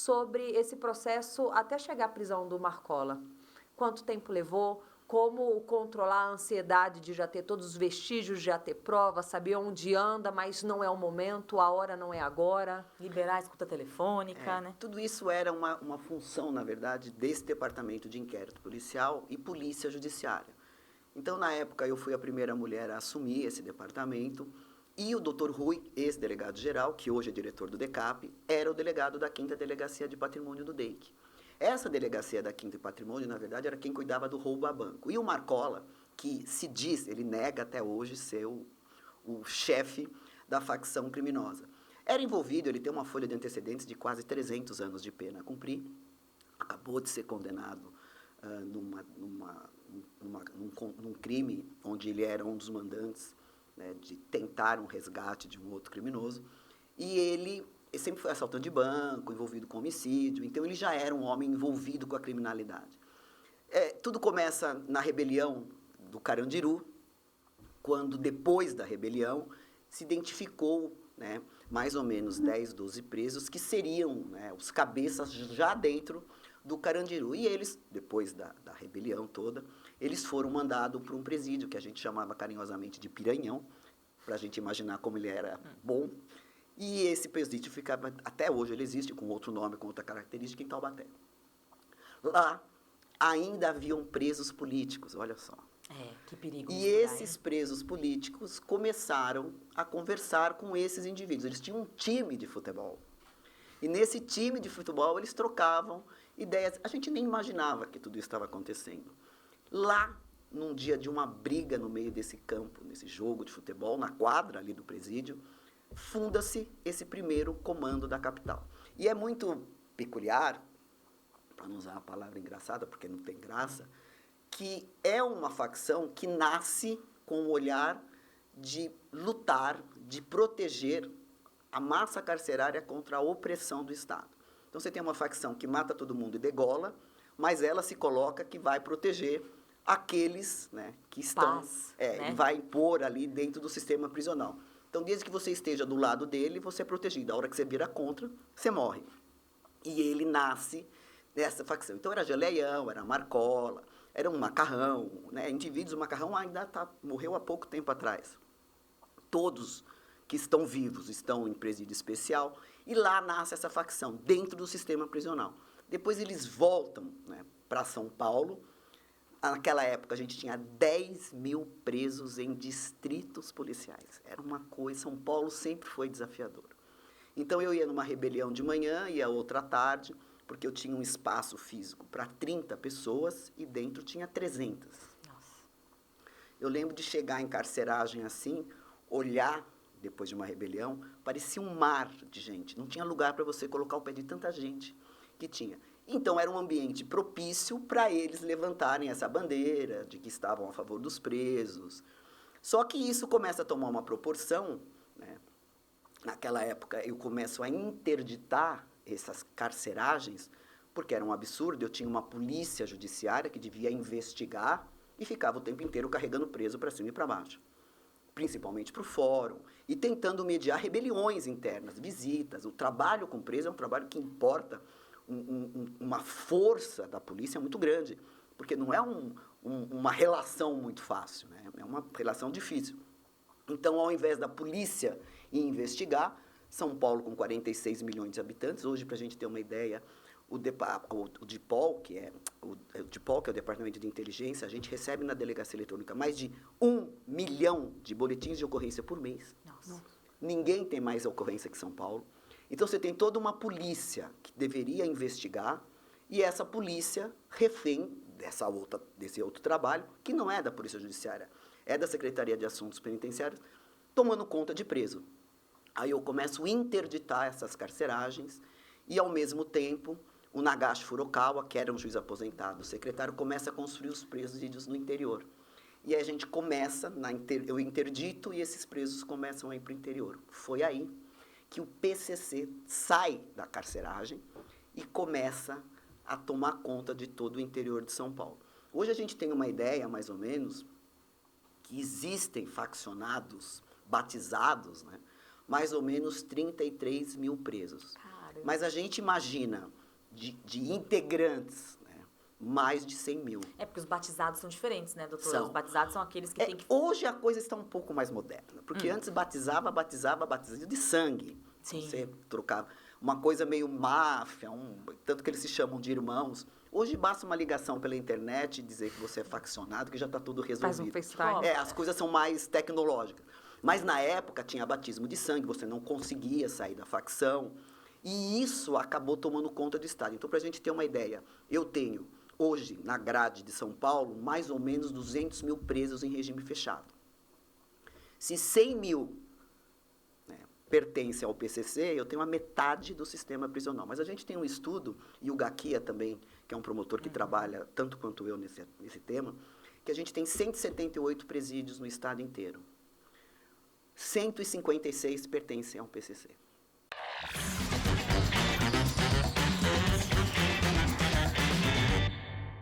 sobre esse processo até chegar à prisão do Marcola. Quanto tempo levou? Como controlar a ansiedade de já ter todos os vestígios, de já ter prova, saber onde anda, mas não é o momento, a hora não é agora. Liberar a escuta telefônica, né? Tudo isso era uma função, na verdade, desse departamento de inquérito policial e polícia judiciária. Então, na época, eu fui a primeira mulher a assumir esse departamento e o Dr. Rui, ex-delegado-geral, que hoje é diretor do DECAP, era o delegado da 5ª Delegacia de Patrimônio do DEIC. Essa delegacia da 5ª Patrimônio, na verdade, era quem cuidava do roubo a banco. E o Marcola, que se diz, ele nega até hoje ser o chefe da facção criminosa. Era envolvido, ele tem uma folha de antecedentes de quase 300 anos de pena a cumprir, acabou de ser condenado num crime onde ele era um dos mandantes, né, de tentar um resgate de um outro criminoso, e ele sempre foi assaltante de banco, envolvido com homicídio, então ele já era um homem envolvido com a criminalidade. Tudo começa na rebelião do Carandiru, quando, depois da rebelião, se identificou, né, mais ou menos 10, 12 presos que seriam, né, os cabeças já dentro do Carandiru. E eles, depois da rebelião toda, eles foram mandados para um presídio, que a gente chamava carinhosamente de Piranhão, para a gente imaginar como ele era bom. E esse presídio ficava, até hoje ele existe, com outro nome, com outra característica, em Taubaté. Lá ainda haviam presos políticos, olha só. Que perigo. E esses presos políticos começaram a conversar com esses indivíduos. Eles tinham um time de futebol. E nesse time de futebol eles trocavam ideias. A gente nem imaginava que tudo isso estava acontecendo. Lá, num dia de uma briga no meio desse campo, nesse jogo de futebol, na quadra ali do presídio, funda-se esse primeiro comando da capital. E é muito peculiar, para não usar uma palavra engraçada, porque não tem graça, que é uma facção que nasce com o olhar de lutar, de proteger a massa carcerária contra a opressão do Estado. Então, você tem uma facção que mata todo mundo e degola, mas ela se coloca que vai proteger aqueles, né, que estão... né? Vai impor ali dentro do sistema prisional. Então, desde que você esteja do lado dele, você é protegido. A hora que você vira contra, você morre. E ele nasce dessa facção. Então, era Geleião, era Marcola, era um Macarrão, né? Indivíduos, o Macarrão ainda morreu há pouco tempo atrás. Todos que estão vivos estão em presídio especial, e lá nasce essa facção, dentro do sistema prisional. Depois eles voltam, né, para São Paulo. Naquela época, a gente tinha 10 mil presos em distritos policiais. Era uma coisa, São Paulo sempre foi desafiador. Então, eu ia numa rebelião de manhã, ia outra à tarde, porque eu tinha um espaço físico para 30 pessoas e dentro tinha 300. Nossa. Eu lembro de chegar em carceragem assim, olhar, depois de uma rebelião, parecia um mar de gente. Não tinha lugar para você colocar o pé de tanta gente que tinha. Então, era um ambiente propício para eles levantarem essa bandeira de que estavam a favor dos presos. Só que isso começa a tomar uma proporção, né? Naquela época, eu começo a interditar essas carceragens, porque era um absurdo. Eu tinha uma polícia judiciária que devia investigar e ficava o tempo inteiro carregando preso para cima e para baixo, principalmente para o fórum, e tentando mediar rebeliões internas, visitas. O trabalho com preso é um trabalho que importa uma força da polícia muito grande, porque não é uma relação muito fácil, né? É uma relação difícil. Então, ao invés da polícia ir investigar, São Paulo com 46 milhões de habitantes, hoje, para a gente ter uma ideia, o DIPOL, que é o Departamento de Inteligência, a gente recebe na delegacia eletrônica mais de 1 milhão de boletins de ocorrência por mês. Nossa. Ninguém tem mais ocorrência que São Paulo. Então, você tem toda uma polícia que deveria investigar, e essa polícia refém desse outro trabalho, que não é da Polícia Judiciária, é da Secretaria de Assuntos Penitenciários, tomando conta de preso. Aí eu começo a interditar essas carceragens, e, ao mesmo tempo, o Nagashi Furukawa, que era um juiz aposentado, o secretário, começa a construir os presídios no interior. E aí a gente começa, eu interdito, e esses presos começam a ir para o interior. Foi aí que o PCC sai da carceragem e começa a tomar conta de todo o interior de São Paulo. Hoje a gente tem uma ideia, mais ou menos, que existem faccionados, batizados, né, mais ou menos 33 mil presos. Caramba. Mas a gente imagina de integrantes, né? Mais de 100 mil. É porque os batizados são diferentes, né, doutor? São. Os batizados são aqueles que têm que... Hoje a coisa está um pouco mais moderna, porque antes batizava de sangue. Sim. Você trocava uma coisa meio máfia, tanto que eles se chamam de irmãos. Hoje basta uma ligação pela internet e dizer que você é faccionado, que já está tudo resolvido. Faz um FaceTime. As coisas são mais tecnológicas. Mas na época tinha batismo de sangue, você não conseguia sair da facção. E isso acabou tomando conta do Estado. Então, para a gente ter uma ideia, eu tenho hoje, na grade de São Paulo, mais ou menos 200 mil presos em regime fechado. Se 100 mil pertencem ao PCC, eu tenho a metade do sistema prisional. Mas a gente tem um estudo, e o Gaquia também, que é um promotor que trabalha tanto quanto eu nesse tema, que a gente tem 178 presídios no estado inteiro. 156 pertencem ao PCC.